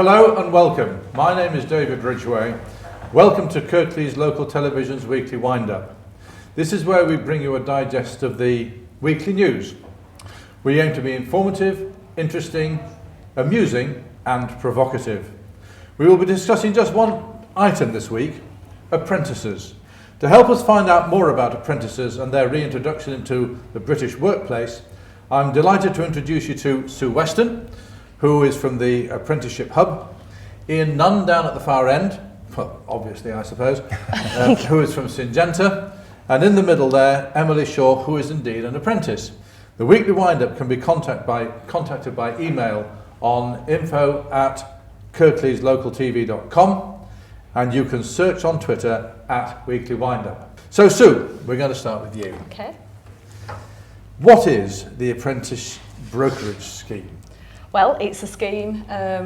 Hello and welcome. My name is David Ridgway. Welcome to Kirklees Local Television's Weekly Wind-Up. This is where we bring you a digest of the weekly news. We aim to be informative, interesting, amusing and provocative. We will be discussing just one item this week, apprentices. To help us find out more about apprentices and their reintroduction into the British workplace, I'm delighted to introduce you to Sue Weston, who is from the Apprenticeship Hub, Ian Nunn down at the far end, well, obviously I suppose, who is from Syngenta, and in the middle there, Emily Shaw, who is indeed an apprentice. The weekly wind-up can be contacted by email on info@kirkleeslocaltv.com, and you can search on Twitter @Weekly Wind-Up. So Sue, we're going to start with you. Okay. What is the Apprentice Brokerage Scheme? Well, it's a scheme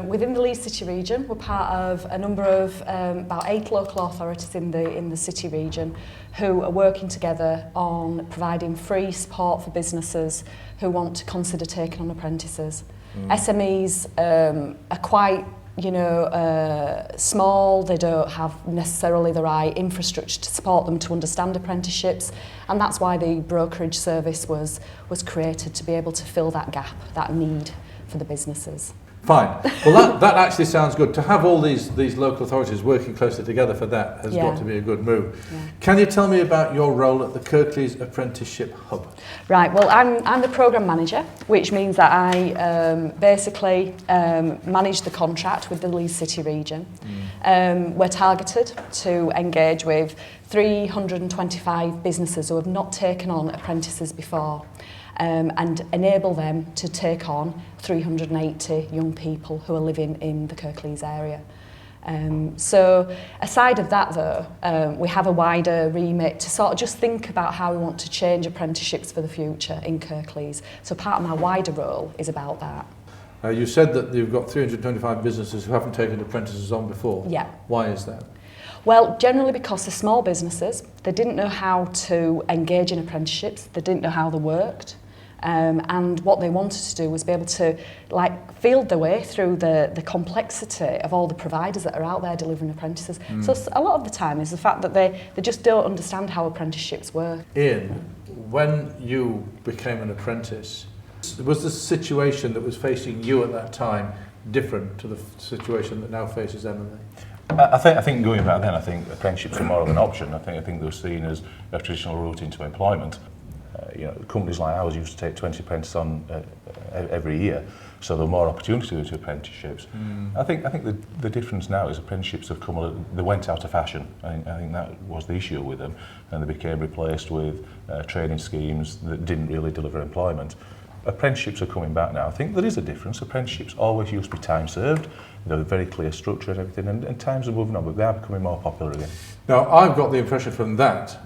within the Leeds City region. We're part of a number of about 8 local authorities in the city region who are working together on providing free support for businesses who want to consider taking on apprentices. SMEs are quite small, they don't have necessarily the right infrastructure to support them to understand apprenticeships, and that's why the brokerage service was created, to be able to fill that gap, that need for the businesses. Fine. Well, that actually sounds good. To have all these local authorities working closely together for that has got to be a good move. Yeah. Can you tell me about your role at the Kirklees Apprenticeship Hub? Right. Well, I'm the programme manager, which means that I basically manage the contract with the Leeds City region. We're targeted to engage with 325 businesses who have not taken on apprentices before. And enable them to take on 380 young people who are living in the Kirklees area. So aside of that though, we have a wider remit to sort of just think about how we want to change apprenticeships for the future in Kirklees. So part of my wider role is about that. You said that you've got 325 businesses who haven't taken apprentices on before. Yeah. Why is that? Well, generally because they're small businesses, they didn't know how to engage in apprenticeships, they didn't know how they worked. And what they wanted to do was be able to field their way through the complexity of all the providers that are out there delivering apprentices. So a lot of the time is the fact that they just don't understand how apprenticeships work. Ian, when you became an apprentice, was the situation that was facing you at that time different to the situation that now faces Emily? I think going back then, I think apprenticeships were more of an option. I think they were seen as a traditional route into employment. Companies like ours used to take 20 apprentices on every year, so there were more opportunities to apprenticeships. I think the difference now is apprenticeships have they went out of fashion. I think that was the issue with them, and they became replaced with training schemes that didn't really deliver employment. Apprenticeships are coming back now. I think there is a difference. Apprenticeships always used to be time served. There was very clear structure and everything, and times are moving on, but they are becoming more popular again. Now, I've got the impression from that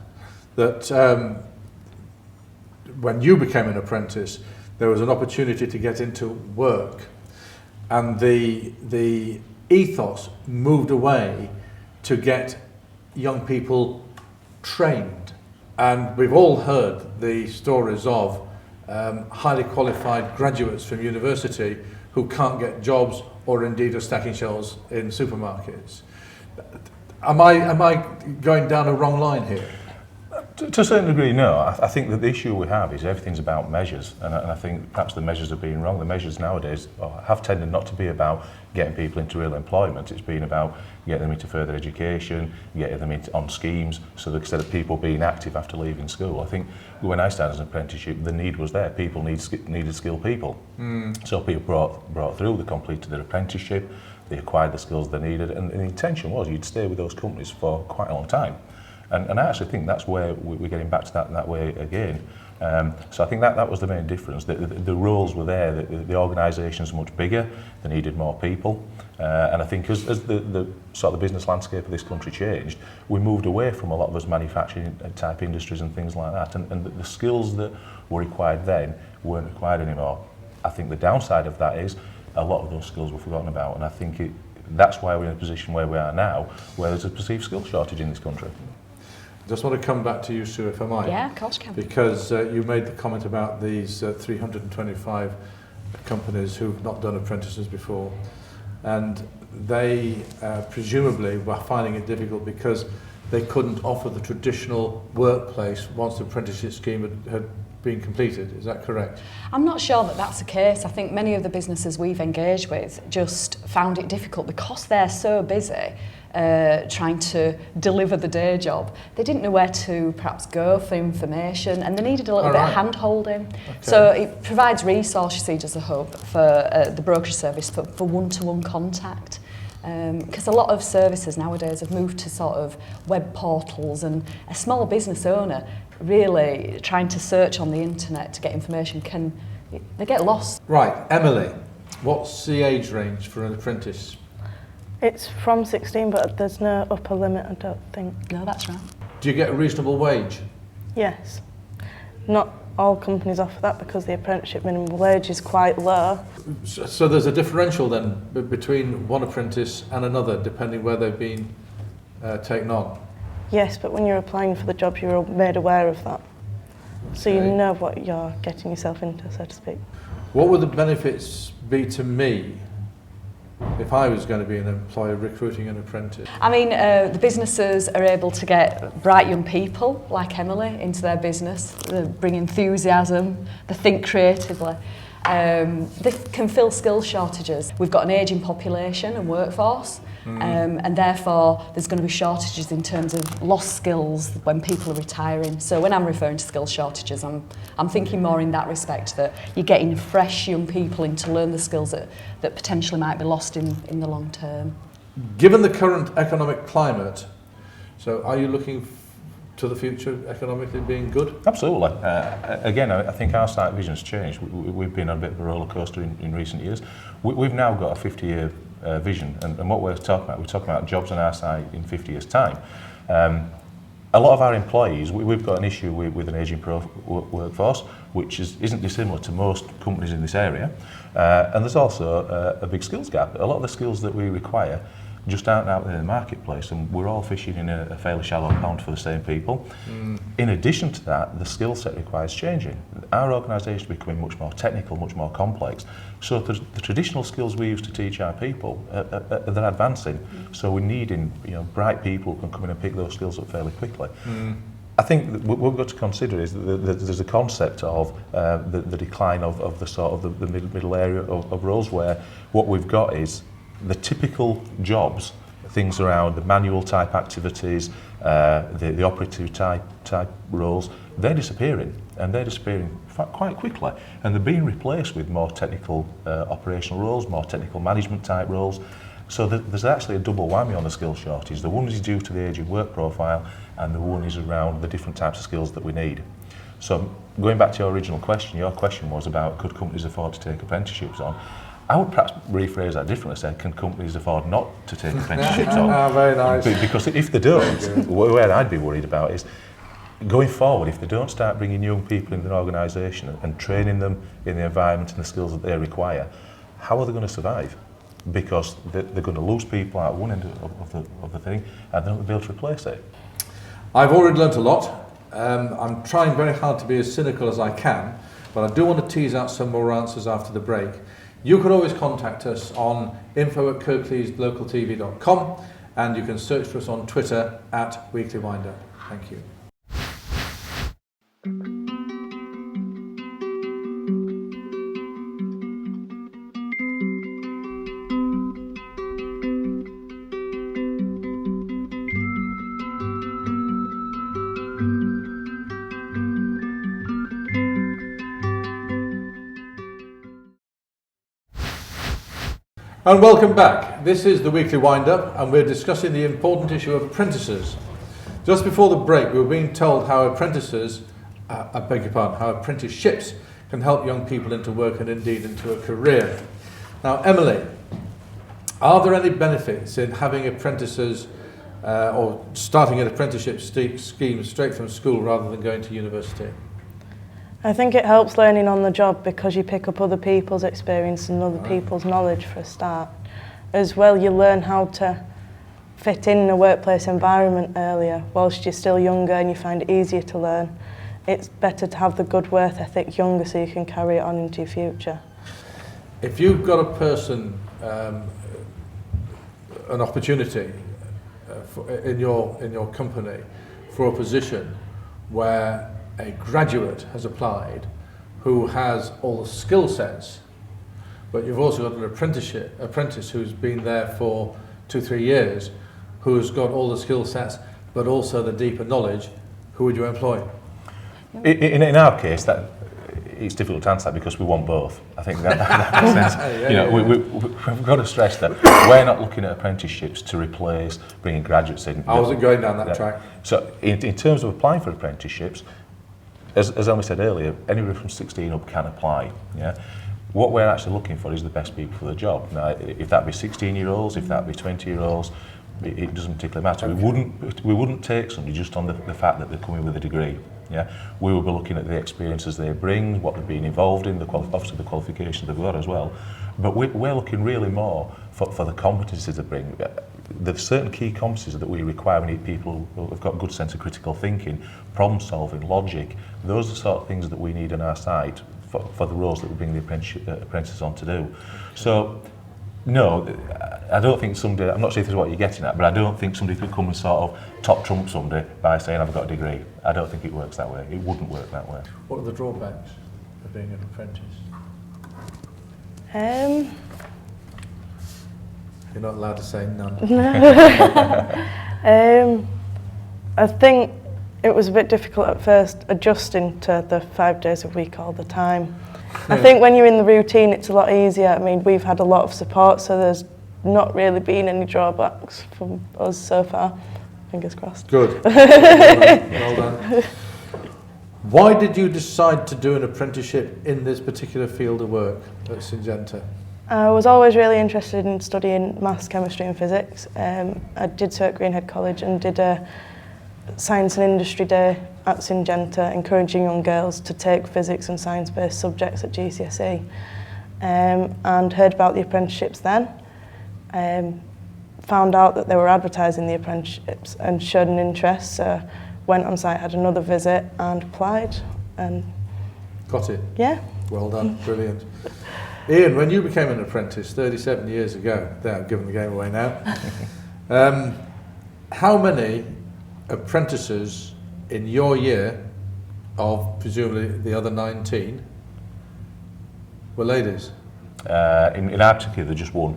when you became an apprentice, there was an opportunity to get into work, and the ethos moved away to get young people trained. And we've all heard the stories of highly qualified graduates from university who can't get jobs or indeed are stacking shelves in supermarkets. Am I going down a wrong line here? To a certain degree, no. I think that the issue we have is everything's about measures, and I think perhaps the measures are being wrong. The measures nowadays have tended not to be about getting people into real employment. It's been about getting them into further education, getting them on schemes, so that instead of people being active after leaving school. I think when I started as an apprenticeship, the need was there. People needed skilled people. So people brought through, they completed their apprenticeship, they acquired the skills they needed, and the intention was you'd stay with those companies for quite a long time. And I actually think that's where we're getting back to that way again. So I think that was the main difference. The roles were there, the organisations were much bigger, they needed more people. And I think as the sort of the business landscape of this country changed, we moved away from a lot of those manufacturing type industries and things like that. And the skills that were required then weren't required anymore. I think the downside of that is a lot of those skills were forgotten about. And I think that's why we're in a position where we are now, where there's a perceived skill shortage in this country. Just want to come back to you, Sue, if I might. Yeah, of course you can. Because you made the comment about these 325 companies who've not done apprentices before. And they presumably were finding it difficult because they couldn't offer the traditional workplace once the apprenticeship scheme had been completed. Is that correct? I'm not sure that that's the case. I think many of the businesses we've engaged with just found it difficult because they're so busy trying to deliver the day job. They didn't know where to perhaps go for information, and they needed a little bit of hand-holding. Okay. So it provides resource, you see, as a hub for the brokerage service for one-to-one contact. Because a lot of services nowadays have moved to sort of web portals, and a small business owner really trying to search on the internet to get information they get lost. Right, Emily, what's the age range for an apprentice? It's from 16, but there's no upper limit, I don't think. No, that's right. Do you get a reasonable wage? Yes. Not all companies offer that because the apprenticeship minimum wage is quite low. So there's a differential then between one apprentice and another, depending where they've been taken on? Yes, but when you're applying for the job, you're made aware of that. So you Okay. know what you're getting yourself into, so to speak. What would the benefits be to me if I was going to be an employer recruiting an apprentice? I mean, the businesses are able to get bright young people like Emily into their business. They bring enthusiasm, they think creatively. They can fill skill shortages. We've got an ageing population and workforce, and therefore there's going to be shortages in terms of lost skills when people are retiring. So when I'm referring to skill shortages, I'm thinking more in that respect, that you're getting fresh young people in to learn the skills that potentially might be lost in the long term. Given the current economic climate, so are you looking to the future economically being good? Absolutely. Again, I think our sight vision's changed. We've been on a bit of a roller coaster in recent years. We've now got a 50-year vision, and what we're talking about jobs on our side in 50 years' time. A lot of our employees, we've got an issue with an ageing workforce, which isn't dissimilar to most companies in this area. And there's also a big skills gap. A lot of the skills that we require just aren't out there in the marketplace, and we're all fishing in a fairly shallow pond for the same people. In addition to that, the skill set requires changing. Our organisation is becoming much more technical, much more complex. So the traditional skills we used to teach our people, they're advancing. So we're needing bright people who can come in and pick those skills up fairly quickly. I think that what we've got to consider is that there's a concept of the decline of the sort of the middle area of roles, where what we've got is the typical jobs, things around the manual type activities, the operative type roles, they're disappearing, and they're disappearing quite quickly, and they're being replaced with more technical operational roles, more technical management type roles. So there's actually a double whammy on the skill shortage. The one is due to the ageing work profile, and the one is around the different types of skills that we need. So going back to your original question, your question was about could companies afford to take apprenticeships on? I would perhaps rephrase that differently, say, can companies afford not to take apprenticeships on? Very nice. Because if they don't, where I'd be worried about is, going forward, if they don't start bringing young people into their organisation and training them in the environment and the skills that they require, how are they going to survive? Because they're going to lose people at one end of the thing, and they're not going to be able to replace it. I've already learnt a lot. I'm trying very hard to be as cynical as I can, but I do want to tease out some more answers after the break. You can always contact us on info@kirkleeslocaltv.com, and you can search for us on Twitter @weeklywindup. Thank you. And welcome back. This is the Weekly Wind-Up, and we're discussing the important issue of apprentices. Just before the break, we were being told how how apprenticeships can help young people into work and indeed into a career. Now, Emily, are there any benefits in having apprentices or starting an apprenticeship scheme straight from school rather than going to university? I think it helps learning on the job because you pick up other people's experience and other people's knowledge for a start. As well, you learn how to fit in a workplace environment earlier. Whilst you're still younger and you find it easier to learn, it's better to have the good work ethic younger so you can carry it on into your future. If you've got a person an opportunity in your company for a position where a graduate has applied who has all the skill sets, but you've also got an apprentice who's been there for 2-3 years, who's got all the skill sets, but also the deeper knowledge, who would you employ? In our case, that it's difficult to answer that because we want both. I think that makes sense. We've got to stress that we're not looking at apprenticeships to replace bringing graduates in. I wasn't going down that track. So in terms of applying for apprenticeships, as Elmi said earlier, anybody from 16 up can apply. Yeah. What we're actually looking for is the best people for the job. Now, if that be 16-year-olds, if that be 20-year-olds, it doesn't particularly matter. Okay. We wouldn't take somebody just on the fact that they're coming with a degree. Yeah, we will be looking at the experiences they bring, what they've been involved in, obviously the qualifications they've got as well. But we're looking really more for the competencies they bring. There's certain key competencies that we require. We need people who have got a good sense of critical thinking, problem solving, logic. Those are the sort of things that we need on our side for the roles that we bring the apprentices on to do. So, no, I don't think somebody, I'm not sure if this is what you're getting at, but I don't think somebody could come and sort of top trump somebody by saying I've got a degree. I don't think it works that way. It wouldn't work that way. What are the drawbacks of being an apprentice? You're not allowed to say none. I think it was a bit difficult at first adjusting to the 5 days a week all the time. I think when you're in the routine it's a lot easier. I mean, we've had a lot of support, so there's not really been any drawbacks from us so far. Fingers crossed. Good. Well done. Why did you decide to do an apprenticeship in this particular field of work at Syngenta? I was always really interested in studying maths, chemistry and physics. I did so at Greenhead College and did a Science and Industry Day at Syngenta, encouraging young girls to take physics and science-based subjects at GCSE, and heard about the apprenticeships then. Found out that they were advertising the apprenticeships and showed an interest, so went on site, had another visit and applied. And got it? Yeah. Well done, brilliant. Ian, when you became an apprentice 37 years ago, I'm giving the game away now, how many apprentices in your year of presumably the other 19 were ladies? In our particular, there's just one.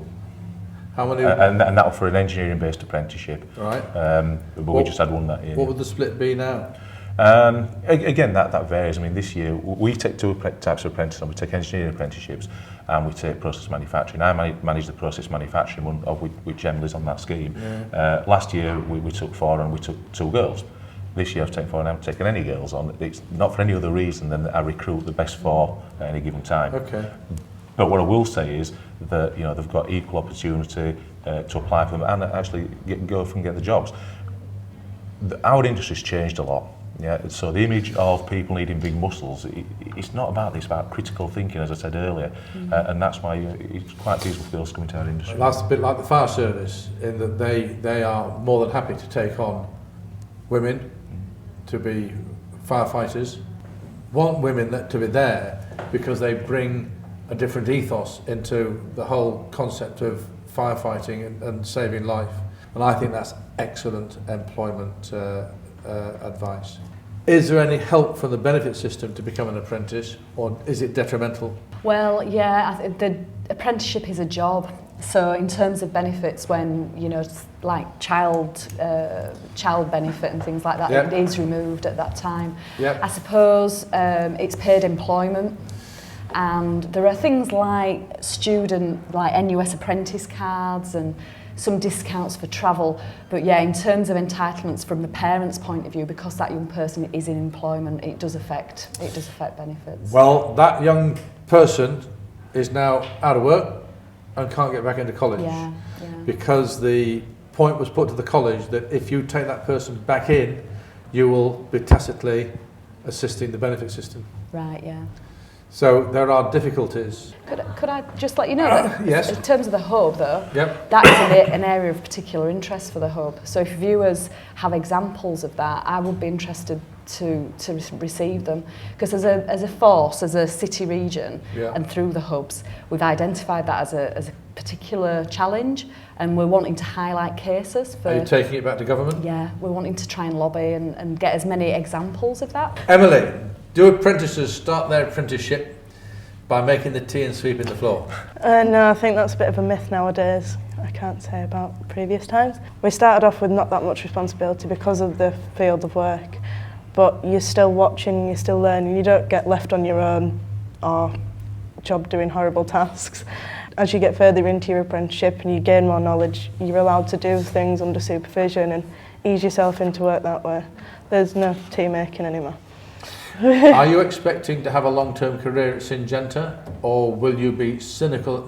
How many? And that was for an engineering-based apprenticeship. Right. But we just had one that year. What would the split be now? Again, that varies. I mean, this year we take two types of apprentices. We take engineering apprenticeships and we take process manufacturing. I manage the process manufacturing one, which Emily's on that scheme. Yeah. Last year we took 4 and we took 2 girls. This year I've taken 4 and I haven't taken any girls on. It's not for any other reason than that I recruit the best 4 at any given time. Okay. But what I will say is that they've got equal opportunity to apply for them and actually go off and get the jobs. Our industry's changed a lot. Yeah, so the image of people needing big muscles, it's not about this, it's about critical thinking, as I said earlier, and that's why it's quite beautiful for girls coming to our industry. That's a bit like the fire service, in that they are more than happy to take on women to be firefighters, want women to be there because they bring a different ethos into the whole concept of firefighting and saving life. And I think that's excellent employment advice. Is there any help from the benefit system to become an apprentice, or is it detrimental? Well, yeah, the apprenticeship is a job. So in terms of benefits, when like child benefit and things like that, Yep. it is removed at that time. Yep. I suppose it's paid employment, and there are things like NUS apprentice cards and some discounts for travel. But yeah, in terms of entitlements from the parents' point of view, because that young person is in employment, it does affect benefits. Well, that young person is now out of work and can't get back into college. Yeah. Because the point was put to the college that if you take that person back in, you will be tacitly assisting the benefit system. Right, yeah. So there are difficulties. Could I just let you know that yes. in terms of the hub, though, Yep. that is an area of particular interest for the hub. So if viewers have examples of that, I would be interested to receive them, because as a force, as a city region, Yeah. and through the hubs, we've identified that as a particular challenge, and we're wanting to highlight cases for... Are you taking it back to government? Yeah, we're wanting to try and lobby and get as many examples of that. Emily, do apprentices start their apprenticeship by making the tea and sweeping the floor? No, I think that's a bit of a myth nowadays. I can't say about previous times. We started off with not that much responsibility because of the field of work, but you're still watching, you're still learning, you don't get left on your own or job doing horrible tasks. As you get further into your apprenticeship and you gain more knowledge, you're allowed to do things under supervision and ease yourself into work that way. There's no tea making anymore. Are you expecting to have a long-term career at Syngenta, or will you be cynical?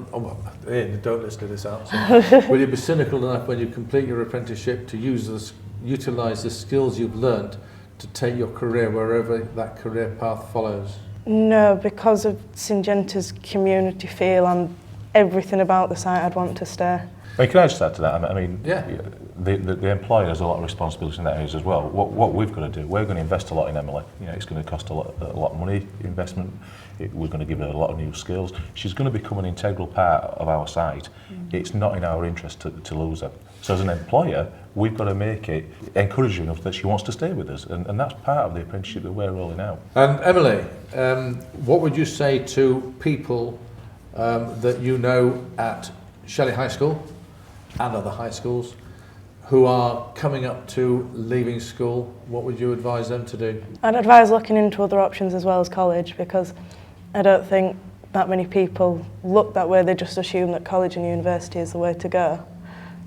Don't listen to this answer. Will you be cynical enough when you complete your apprenticeship to utilise the skills you've learnt to take your career wherever that career path follows? No, because of Syngenta's community feel and everything about the site, I'd want to stay. Can I just add to that? I mean, yeah. The employer has a lot of responsibility in that area as well. What we've got to do, we're going to invest a lot in Emily. You know, it's going to cost a lot of money, investment. We're going to give her a lot of new skills. She's going to become an integral part of our site. It's not in our interest to lose her. So as an employer, we've got to make it encouraging enough that she wants to stay with us, and that's part of the apprenticeship that we're rolling out. And Emily, what would you say to people that you know at Shelley High School and other high schools who are coming up to leaving school? What would you advise them to do? I'd advise looking into other options as well as college, because I don't think that many people look that way. They just assume that college and university is the way to go,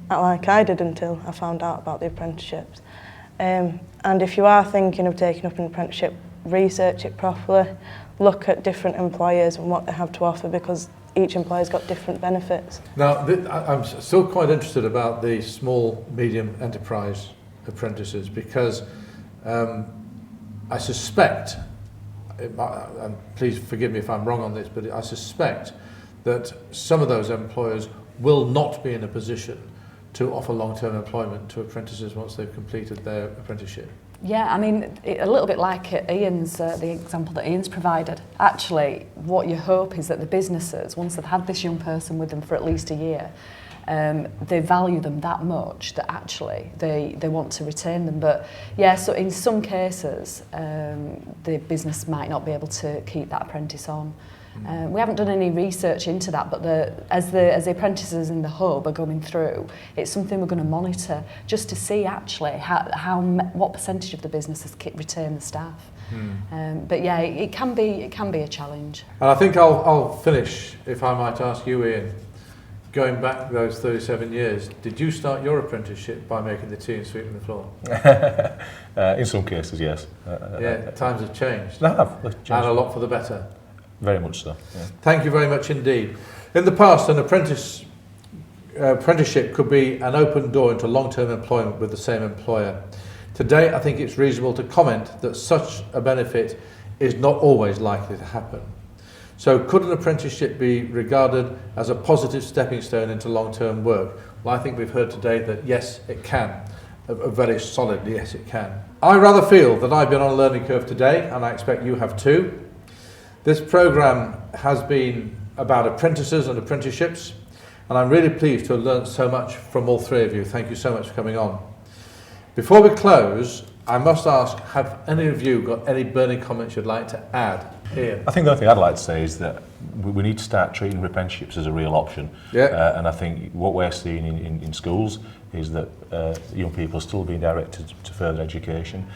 like I did until I found out about the apprenticeships. And if you are thinking of taking up an apprenticeship, research it properly, look at different employers and what they have to offer, because each employer's got different benefits. Now, I'm still quite interested about the small, medium enterprise apprentices, because I suspect, and please forgive me if I'm wrong on this, but I suspect that some of those employers will not be in a position to offer long-term employment to apprentices once they've completed their apprenticeship. Yeah, I mean, a little bit like Ian's, the example that Ian's provided. Actually, what you hope is that the businesses, once they've had this young person with them for at least a year, they value them that much that actually they want to retain them. But yeah, so in some cases, the business might not be able to keep that apprentice on. We haven't done any research into that, but as the apprentices in the hub are going through, it's something we're going to monitor just to see actually what percentage of the businesses retain the staff. But yeah, it can be a challenge. And I think I'll finish, if I might ask you, Ian, going back those 37 years, did you start your apprenticeship by making the tea and sweeping the floor? In some cases, yes. Yeah, times have changed. They have. They've changed. And a lot for the better. Very much so. Yeah. Thank you very much indeed. In the past, an apprenticeship could be an open door into long-term employment with the same employer. Today, I think it's reasonable to comment that such a benefit is not always likely to happen. So could an apprenticeship be regarded as a positive stepping stone into long-term work? Well, I think we've heard today that yes, it can. A very solid yes, it can. I rather feel that I've been on a learning curve today, and I expect you have too. This programme has been about apprentices and apprenticeships, and I'm really pleased to have learnt so much from all three of you. Thank you so much for coming on. Before we close, I must ask, have any of you got any burning comments you'd like to add here? I think the only thing I'd like to say is that we need to start treating apprenticeships as a real option. Yeah. And I think what we're seeing in schools is that young people are still being directed to further education.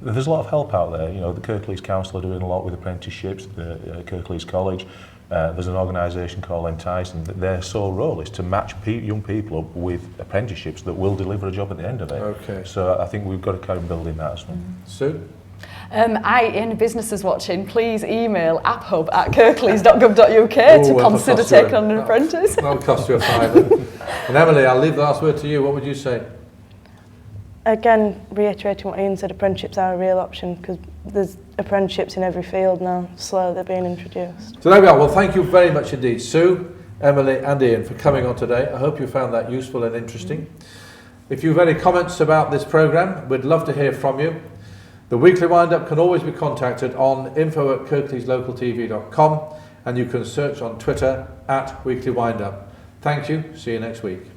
There's a lot of help out there. You know, the Kirklees Council are doing a lot with apprenticeships, the Kirklees College. There's an organisation called Apprentice, and their sole role is to match young people up with apprenticeships that will deliver a job at the end of it. Okay. So I think we've got to carry on building that as well. Sue? Any businesses watching, please email apphub@kirklees.gov.uk to consider taking on an apprentice. That'll cost you a fiver. And Emily, I'll leave the last word to you. What would you say? Again, reiterating what Ian said, apprenticeships are a real option, because there's apprenticeships in every field now. Slowly they're being introduced. So there we are. Well, thank you very much indeed, Sue, Emily and Ian, for coming on today. I hope you found that useful and interesting. If you have any comments about this programme, we'd love to hear from you. The Weekly Wind-Up can always be contacted on info@kirkleeslocaltv.com, and you can search on Twitter @Weekly Wind-Up. Thank you. See you next week.